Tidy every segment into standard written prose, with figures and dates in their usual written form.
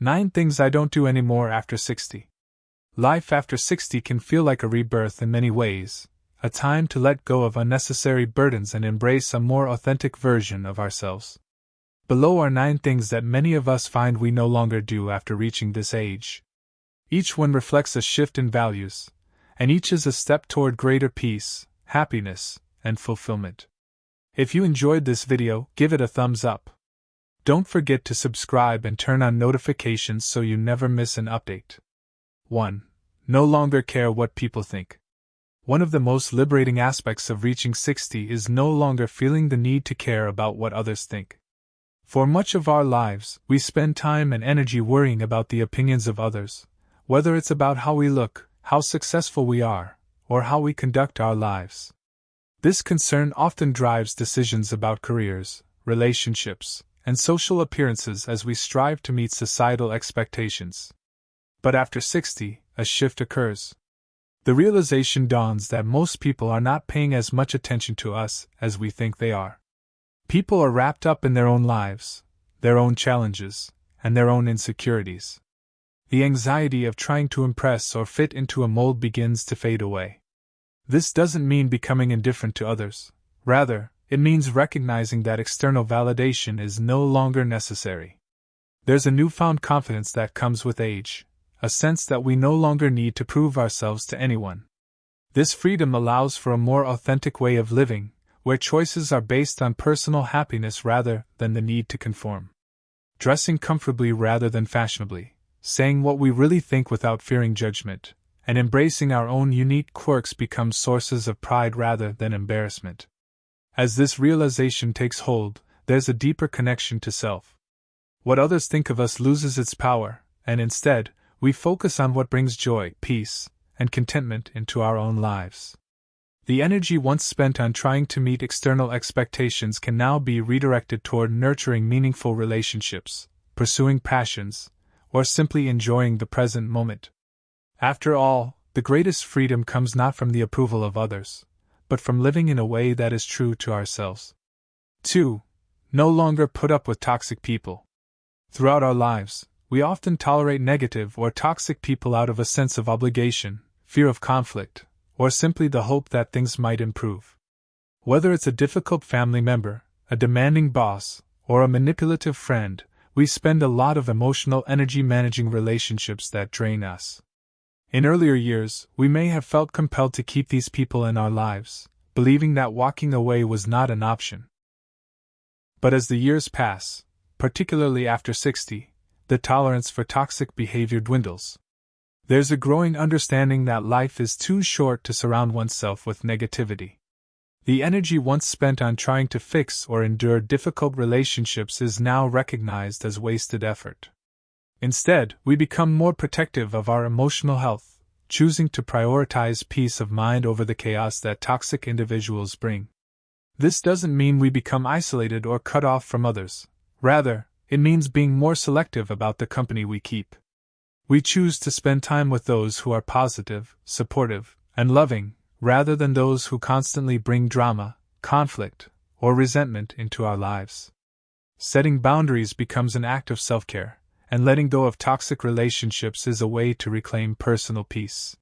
9 Things I Don't Do Anymore After 60. Life after 60 can feel like a rebirth in many ways, a time to let go of unnecessary burdens and embrace a more authentic version of ourselves. Below are 9 things that many of us find we no longer do after reaching this age. Each one reflects a shift in values, and each is a step toward greater peace, happiness, and fulfillment. If you enjoyed this video, give it a thumbs up. Don't forget to subscribe and turn on notifications so you never miss an update. 1. No longer care what people think. One of the most liberating aspects of reaching 60 is no longer feeling the need to care about what others think. For much of our lives, we spend time and energy worrying about the opinions of others, whether it's about how we look, how successful we are, or how we conduct our lives. This concern often drives decisions about careers, relationships, and social appearances as we strive to meet societal expectations. But after 60, a shift occurs. The realization dawns that most people are not paying as much attention to us as we think they are. People are wrapped up in their own lives, their own challenges, and their own insecurities. The anxiety of trying to impress or fit into a mold begins to fade away. This doesn't mean becoming indifferent to others. Rather, it means recognizing that external validation is no longer necessary. There's a newfound confidence that comes with age, a sense that we no longer need to prove ourselves to anyone. This freedom allows for a more authentic way of living, where choices are based on personal happiness rather than the need to conform. Dressing comfortably rather than fashionably, saying what we really think without fearing judgment, and embracing our own unique quirks become sources of pride rather than embarrassment. As this realization takes hold, there's a deeper connection to self. What others think of us loses its power, and instead, we focus on what brings joy, peace, and contentment into our own lives. The energy once spent on trying to meet external expectations can now be redirected toward nurturing meaningful relationships, pursuing passions, or simply enjoying the present moment. After all, the greatest freedom comes not from the approval of others, but from living in a way that is true to ourselves. 2. No longer put up with toxic people. Throughout our lives, we often tolerate negative or toxic people out of a sense of obligation, fear of conflict, or simply the hope that things might improve. Whether it's a difficult family member, a demanding boss, or a manipulative friend, we spend a lot of emotional energy managing relationships that drain us. In earlier years, we may have felt compelled to keep these people in our lives, believing that walking away was not an option. But as the years pass, particularly after 60, the tolerance for toxic behavior dwindles. There's a growing understanding that life is too short to surround oneself with negativity. The energy once spent on trying to fix or endure difficult relationships is now recognized as wasted effort. Instead, we become more protective of our emotional health, choosing to prioritize peace of mind over the chaos that toxic individuals bring. This doesn't mean we become isolated or cut off from others. Rather, it means being more selective about the company we keep. We choose to spend time with those who are positive, supportive, and loving, rather than those who constantly bring drama, conflict, or resentment into our lives. Setting boundaries becomes an act of self-care, and letting go of toxic relationships is a way to reclaim personal peace.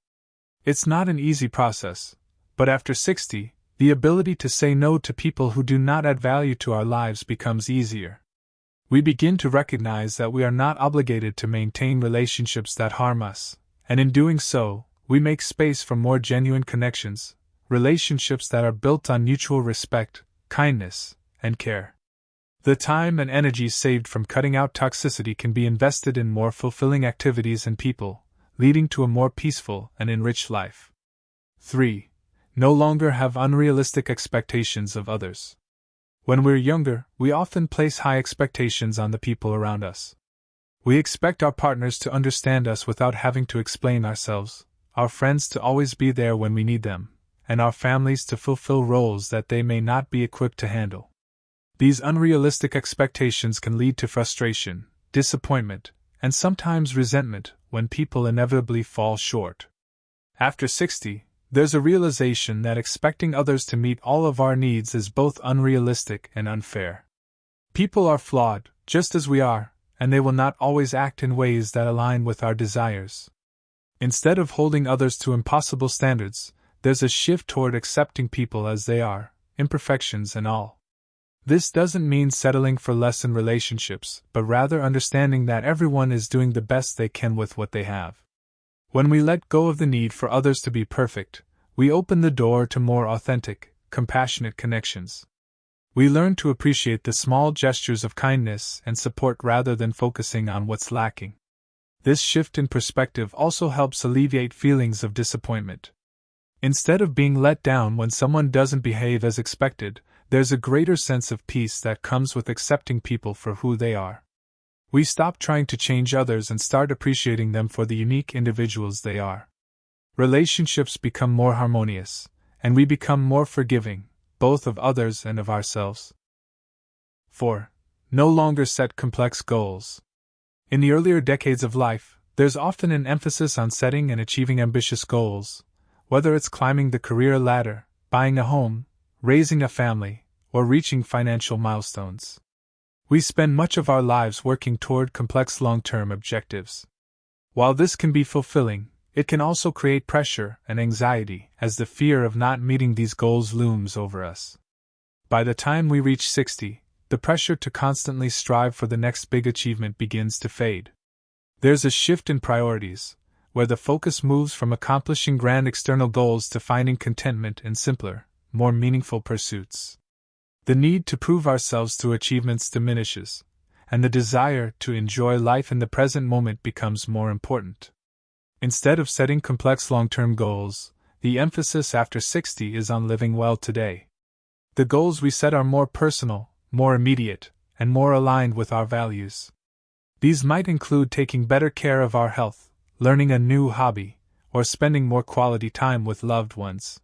It's not an easy process, but after 60, the ability to say no to people who do not add value to our lives becomes easier. We begin to recognize that we are not obligated to maintain relationships that harm us, and in doing so, we make space for more genuine connections, relationships that are built on mutual respect, kindness, and care. The time and energy saved from cutting out toxicity can be invested in more fulfilling activities and people, leading to a more peaceful and enriched life. 3. No longer have unrealistic expectations of others. When we're younger, we often place high expectations on the people around us. We expect our partners to understand us without having to explain ourselves, our friends to always be there when we need them, and our families to fulfill roles that they may not be equipped to handle. These unrealistic expectations can lead to frustration, disappointment, and sometimes resentment when people inevitably fall short. After 60, there's a realization that expecting others to meet all of our needs is both unrealistic and unfair. People are flawed, just as we are, and they will not always act in ways that align with our desires. Instead of holding others to impossible standards, there's a shift toward accepting people as they are, imperfections and all. This doesn't mean settling for less in relationships, but rather understanding that everyone is doing the best they can with what they have. When we let go of the need for others to be perfect, we open the door to more authentic, compassionate connections. We learn to appreciate the small gestures of kindness and support rather than focusing on what's lacking. This shift in perspective also helps alleviate feelings of disappointment. Instead of being let down when someone doesn't behave as expected, there's a greater sense of peace that comes with accepting people for who they are. We stop trying to change others and start appreciating them for the unique individuals they are. Relationships become more harmonious, and we become more forgiving, both of others and of ourselves. 4. No longer set complex goals. In the earlier decades of life, there's often an emphasis on setting and achieving ambitious goals, whether it's climbing the career ladder, buying a home, raising a family, or reaching financial milestones. We spend much of our lives working toward complex long-term objectives. While this can be fulfilling, it can also create pressure and anxiety as the fear of not meeting these goals looms over us. By the time we reach 60, the pressure to constantly strive for the next big achievement begins to fade. There's a shift in priorities, where the focus moves from accomplishing grand external goals to finding contentment in simpler, more meaningful pursuits. The need to prove ourselves through achievements diminishes, and the desire to enjoy life in the present moment becomes more important. Instead of setting complex long-term goals, the emphasis after 60 is on living well today. The goals we set are more personal, more immediate, and more aligned with our values. These might include taking better care of our health, learning a new hobby, or spending more quality time with loved ones.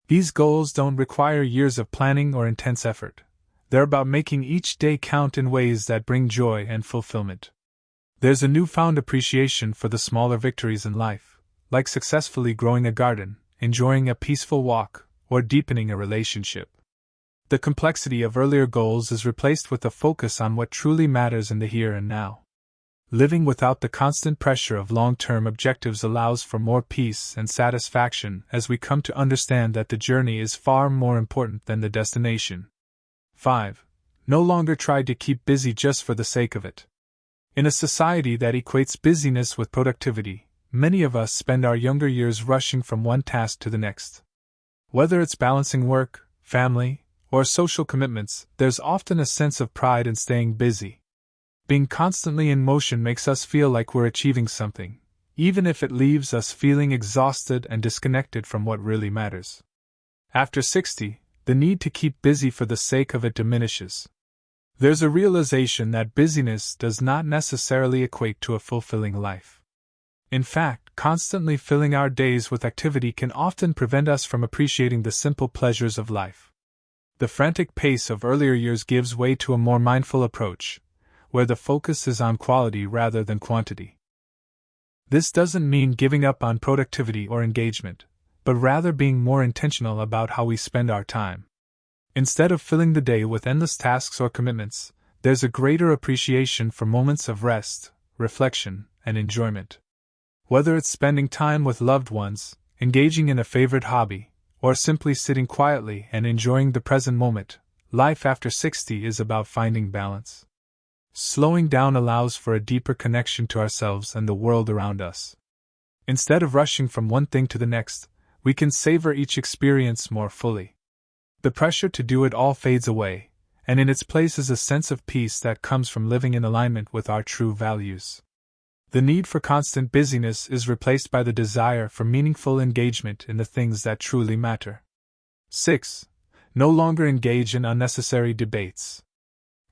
These goals don't require years of planning or intense effort. They're about making each day count in ways that bring joy and fulfillment. There's a newfound appreciation for the smaller victories in life, like successfully growing a garden, enjoying a peaceful walk, or deepening a relationship. The complexity of earlier goals is replaced with a focus on what truly matters in the here and now. Living without the constant pressure of long-term objectives allows for more peace and satisfaction as we come to understand that the journey is far more important than the destination. 5. No longer try to keep busy just for the sake of it. In a society that equates busyness with productivity, many of us spend our younger years rushing from one task to the next. Whether it's balancing work, family, or social commitments, there's often a sense of pride in staying busy. Being constantly in motion makes us feel like we're achieving something, even if it leaves us feeling exhausted and disconnected from what really matters. After 60, the need to keep busy for the sake of it diminishes. There's a realization that busyness does not necessarily equate to a fulfilling life. In fact, constantly filling our days with activity can often prevent us from appreciating the simple pleasures of life. The frantic pace of earlier years gives way to a more mindful approach, where the focus is on quality rather than quantity. This doesn't mean giving up on productivity or engagement, but rather being more intentional about how we spend our time. Instead of filling the day with endless tasks or commitments, there's a greater appreciation for moments of rest, reflection, and enjoyment. Whether it's spending time with loved ones, engaging in a favorite hobby, or simply sitting quietly and enjoying the present moment, life after 60 is about finding balance. Slowing down allows for a deeper connection to ourselves and the world around us. Instead of rushing from one thing to the next, we can savor each experience more fully. The pressure to do it all fades away, and in its place is a sense of peace that comes from living in alignment with our true values. The need for constant busyness is replaced by the desire for meaningful engagement in the things that truly matter. 6. No longer engage in unnecessary debates.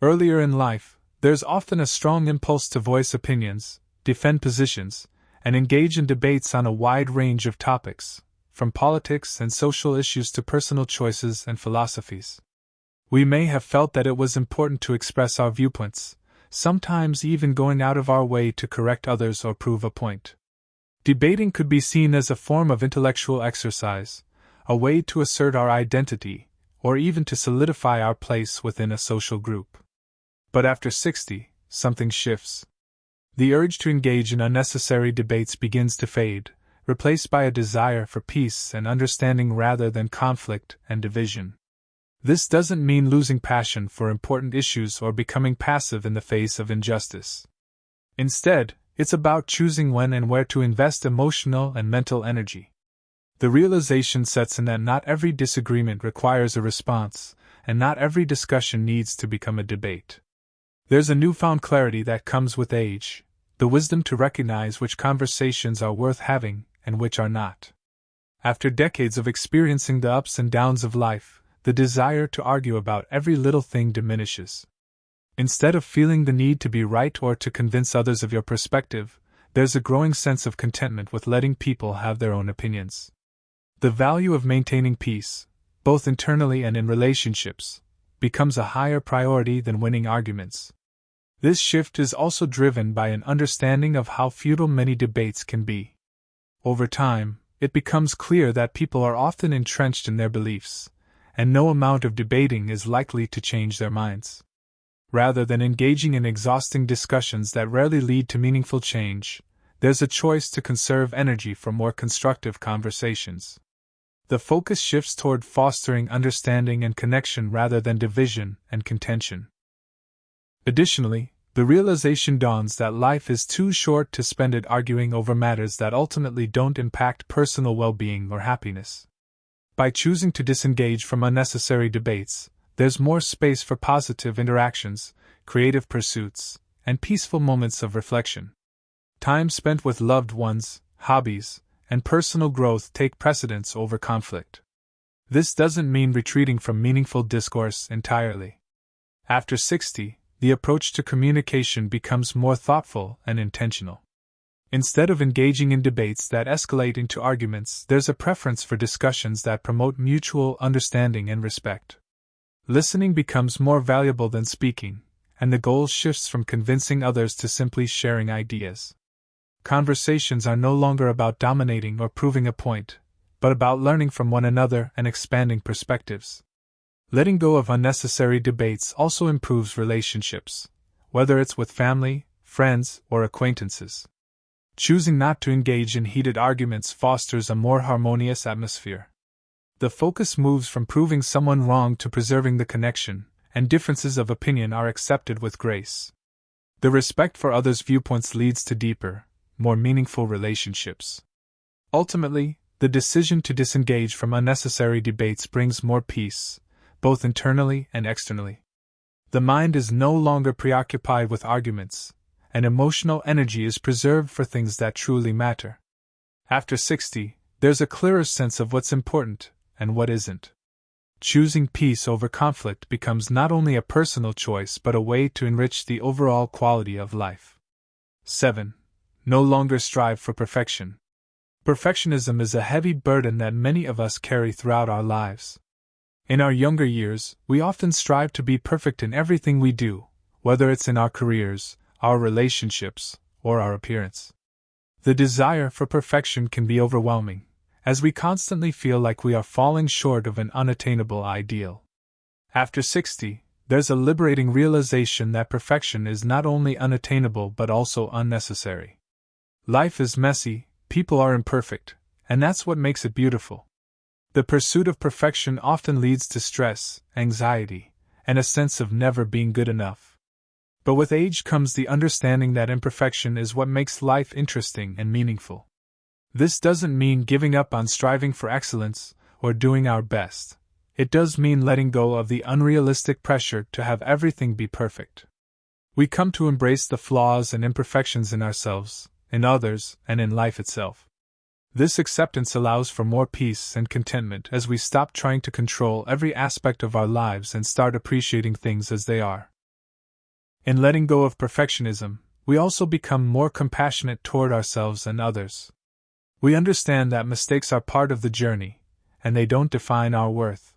Earlier in life, there's often a strong impulse to voice opinions, defend positions, and engage in debates on a wide range of topics, from politics and social issues to personal choices and philosophies. We may have felt that it was important to express our viewpoints, sometimes even going out of our way to correct others or prove a point. Debating could be seen as a form of intellectual exercise, a way to assert our identity, or even to solidify our place within a social group. But after 60, something shifts. The urge to engage in unnecessary debates begins to fade, replaced by a desire for peace and understanding rather than conflict and division. This doesn't mean losing passion for important issues or becoming passive in the face of injustice. Instead, it's about choosing when and where to invest emotional and mental energy. The realization sets in that not every disagreement requires a response, and not every discussion needs to become a debate. There's a newfound clarity that comes with age, the wisdom to recognize which conversations are worth having and which are not. After decades of experiencing the ups and downs of life, the desire to argue about every little thing diminishes. Instead of feeling the need to be right or to convince others of your perspective, there's a growing sense of contentment with letting people have their own opinions. The value of maintaining peace, both internally and in relationships, becomes a higher priority than winning arguments. This shift is also driven by an understanding of how futile many debates can be. Over time, it becomes clear that people are often entrenched in their beliefs, and no amount of debating is likely to change their minds. Rather than engaging in exhausting discussions that rarely lead to meaningful change, there's a choice to conserve energy for more constructive conversations. The focus shifts toward fostering understanding and connection rather than division and contention. Additionally, the realization dawns that life is too short to spend it arguing over matters that ultimately don't impact personal well-being or happiness. By choosing to disengage from unnecessary debates, there's more space for positive interactions, creative pursuits, and peaceful moments of reflection. Time spent with loved ones, hobbies, and personal growth take precedence over conflict. This doesn't mean retreating from meaningful discourse entirely. After 60, the approach to communication becomes more thoughtful and intentional. Instead of engaging in debates that escalate into arguments, there's a preference for discussions that promote mutual understanding and respect. Listening becomes more valuable than speaking, and the goal shifts from convincing others to simply sharing ideas. Conversations are no longer about dominating or proving a point, but about learning from one another and expanding perspectives. Letting go of unnecessary debates also improves relationships, whether it's with family, friends, or acquaintances. Choosing not to engage in heated arguments fosters a more harmonious atmosphere. The focus moves from proving someone wrong to preserving the connection, and differences of opinion are accepted with grace. The respect for others' viewpoints leads to deeper, more meaningful relationships. Ultimately, the decision to disengage from unnecessary debates brings more peace, both internally and externally. The mind is no longer preoccupied with arguments, and emotional energy is preserved for things that truly matter. After 60, there's a clearer sense of what's important and what isn't. Choosing peace over conflict becomes not only a personal choice but a way to enrich the overall quality of life. 7. No longer strive for perfection. Perfectionism is a heavy burden that many of us carry throughout our lives. In our younger years, we often strive to be perfect in everything we do, whether it's in our careers, our relationships, or our appearance. The desire for perfection can be overwhelming, as we constantly feel like we are falling short of an unattainable ideal. After 60, there's a liberating realization that perfection is not only unattainable but also unnecessary. Life is messy, people are imperfect, and that's what makes it beautiful. The pursuit of perfection often leads to stress, anxiety, and a sense of never being good enough. But with age comes the understanding that imperfection is what makes life interesting and meaningful. This doesn't mean giving up on striving for excellence or doing our best. It does mean letting go of the unrealistic pressure to have everything be perfect. We come to embrace the flaws and imperfections in ourselves, in others, and in life itself. This acceptance allows for more peace and contentment as we stop trying to control every aspect of our lives and start appreciating things as they are. In letting go of perfectionism, we also become more compassionate toward ourselves and others. We understand that mistakes are part of the journey, and they don't define our worth.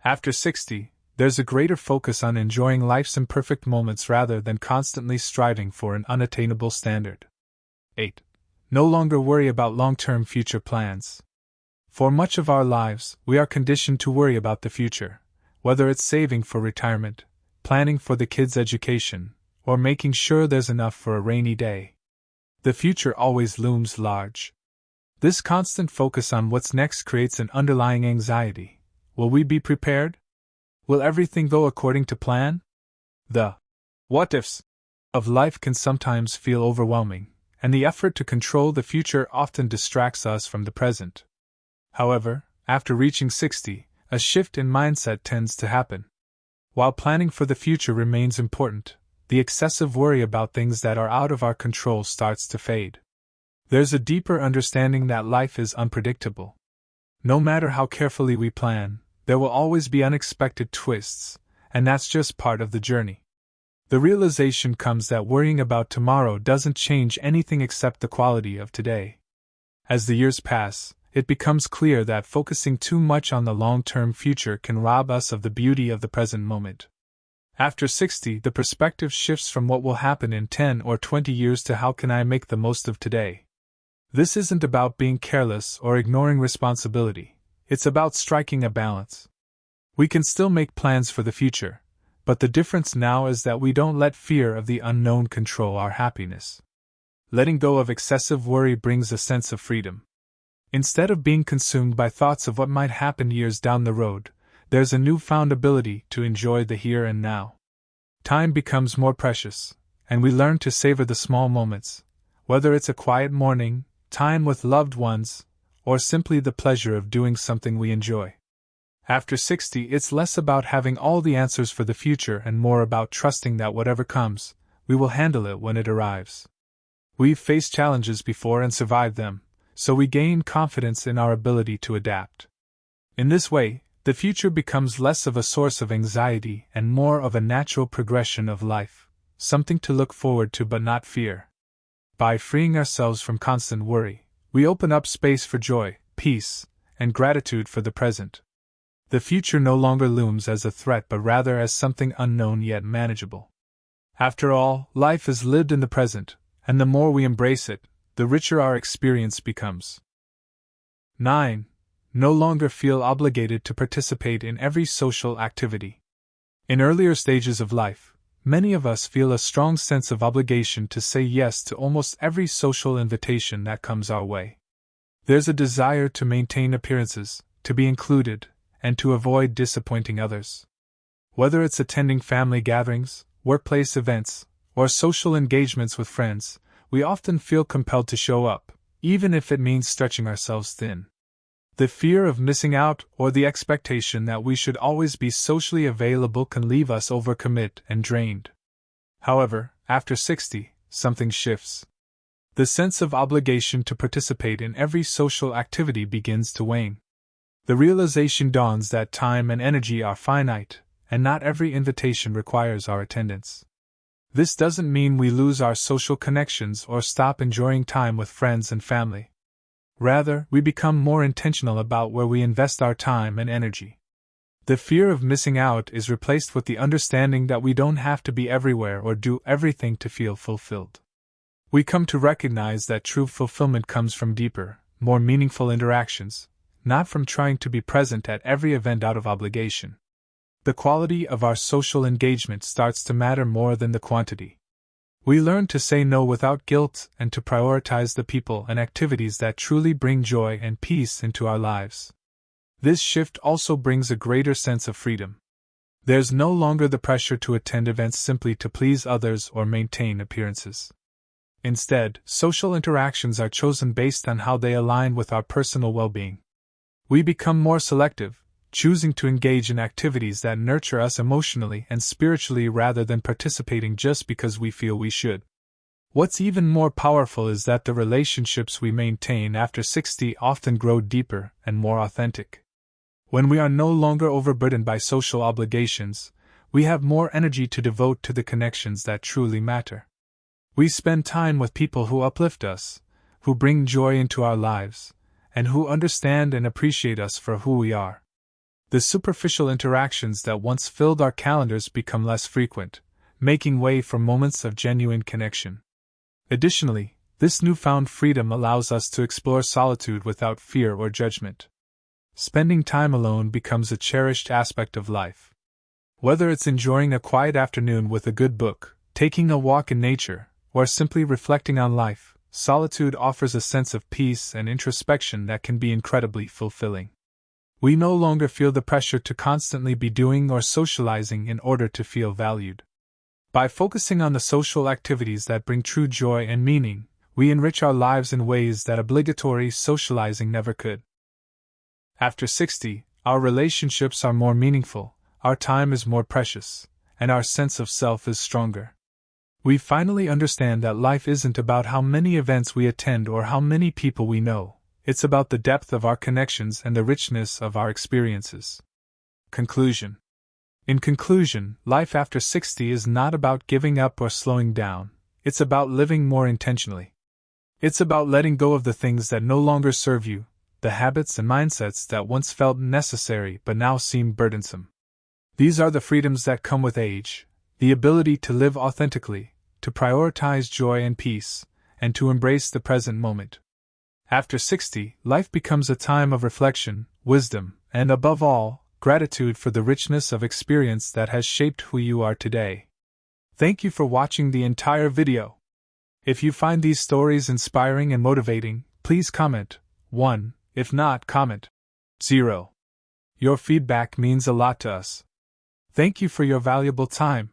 After 60, there's a greater focus on enjoying life's imperfect moments rather than constantly striving for an unattainable standard. 8. No longer worry about long-term future plans. For much of our lives, we are conditioned to worry about the future, whether it's saving for retirement, planning for the kids' education, or making sure there's enough for a rainy day. The future always looms large. This constant focus on what's next creates an underlying anxiety. Will we be prepared? Will everything go according to plan? The what ifs of life can sometimes feel overwhelming, and the effort to control the future often distracts us from the present. However, after reaching 60, a shift in mindset tends to happen. While planning for the future remains important, the excessive worry about things that are out of our control starts to fade. There's a deeper understanding that life is unpredictable. No matter how carefully we plan, there will always be unexpected twists, and that's just part of the journey. The realization comes that worrying about tomorrow doesn't change anything except the quality of today. As the years pass, it becomes clear that focusing too much on the long-term future can rob us of the beauty of the present moment. After 60, the perspective shifts from what will happen in 10 or 20 years to how can I make the most of today. This isn't about being careless or ignoring responsibility, it's about striking a balance. We can still make plans for the future, but the difference now is that we don't let fear of the unknown control our happiness. Letting go of excessive worry brings a sense of freedom. Instead of being consumed by thoughts of what might happen years down the road, there's a newfound ability to enjoy the here and now. Time becomes more precious, and we learn to savor the small moments, whether it's a quiet morning, time with loved ones, or simply the pleasure of doing something we enjoy. After 60, it's less about having all the answers for the future and more about trusting that whatever comes, we will handle it when it arrives. We've faced challenges before and survived them, so we gain confidence in our ability to adapt. In this way, the future becomes less of a source of anxiety and more of a natural progression of life, something to look forward to but not fear. By freeing ourselves from constant worry, we open up space for joy, peace, and gratitude for the present. The future no longer looms as a threat but rather as something unknown yet manageable. After all, life is lived in the present, and the more we embrace it, the richer our experience becomes. 9. No longer feel obligated to participate in every social activity. In earlier stages of life, many of us feel a strong sense of obligation to say yes to almost every social invitation that comes our way. There's a desire to maintain appearances, to be included, and to avoid disappointing others. Whether it's attending family gatherings, workplace events, or social engagements with friends, we often feel compelled to show up, even if it means stretching ourselves thin. The fear of missing out or the expectation that we should always be socially available can leave us overcommit and drained. However, after 60, something shifts. The sense of obligation to participate in every social activity begins to wane. The realization dawns that time and energy are finite, and not every invitation requires our attendance. This doesn't mean we lose our social connections or stop enjoying time with friends and family. Rather, we become more intentional about where we invest our time and energy. The fear of missing out is replaced with the understanding that we don't have to be everywhere or do everything to feel fulfilled. We come to recognize that true fulfillment comes from deeper, more meaningful interactions, not from trying to be present at every event out of obligation. The quality of our social engagement starts to matter more than the quantity. We learn to say no without guilt and to prioritize the people and activities that truly bring joy and peace into our lives. This shift also brings a greater sense of freedom. There's no longer the pressure to attend events simply to please others or maintain appearances. Instead, social interactions are chosen based on how they align with our personal well-being. We become more selective, choosing to engage in activities that nurture us emotionally and spiritually rather than participating just because we feel we should. What's even more powerful is that the relationships we maintain after 60 often grow deeper and more authentic. When we are no longer overburdened by social obligations, we have more energy to devote to the connections that truly matter. We spend time with people who uplift us, who bring joy into our lives, and who understand and appreciate us for who we are. The superficial interactions that once filled our calendars become less frequent, making way for moments of genuine connection. Additionally, this newfound freedom allows us to explore solitude without fear or judgment. Spending time alone becomes a cherished aspect of life. Whether it's enjoying a quiet afternoon with a good book, Taking a walk in nature, or simply reflecting on life, solitude offers a sense of peace and introspection that can be incredibly fulfilling. We no longer feel the pressure to constantly be doing or socializing in order to feel valued. By focusing on the social activities that bring true joy and meaning, we enrich our lives in ways that obligatory socializing never could. After 60, our relationships are more meaningful, our time is more precious, and our sense of self is stronger. We finally understand that life isn't about how many events we attend or how many people we know, it's about the depth of our connections and the richness of our experiences. Conclusion. In conclusion, life after 60 is not about giving up or slowing down, it's about living more intentionally. It's about letting go of the things that no longer serve you, the habits and mindsets that once felt necessary but now seem burdensome. These are the freedoms that come with age, the ability to live authentically, to prioritize joy and peace, and to embrace the present moment. After 60, life becomes a time of reflection, wisdom, and above all, gratitude for the richness of experience that has shaped who you are today. Thank you for watching the entire video. If you find these stories inspiring and motivating, please comment 1, if not, comment 0. Your feedback means a lot to us. Thank you for your valuable time.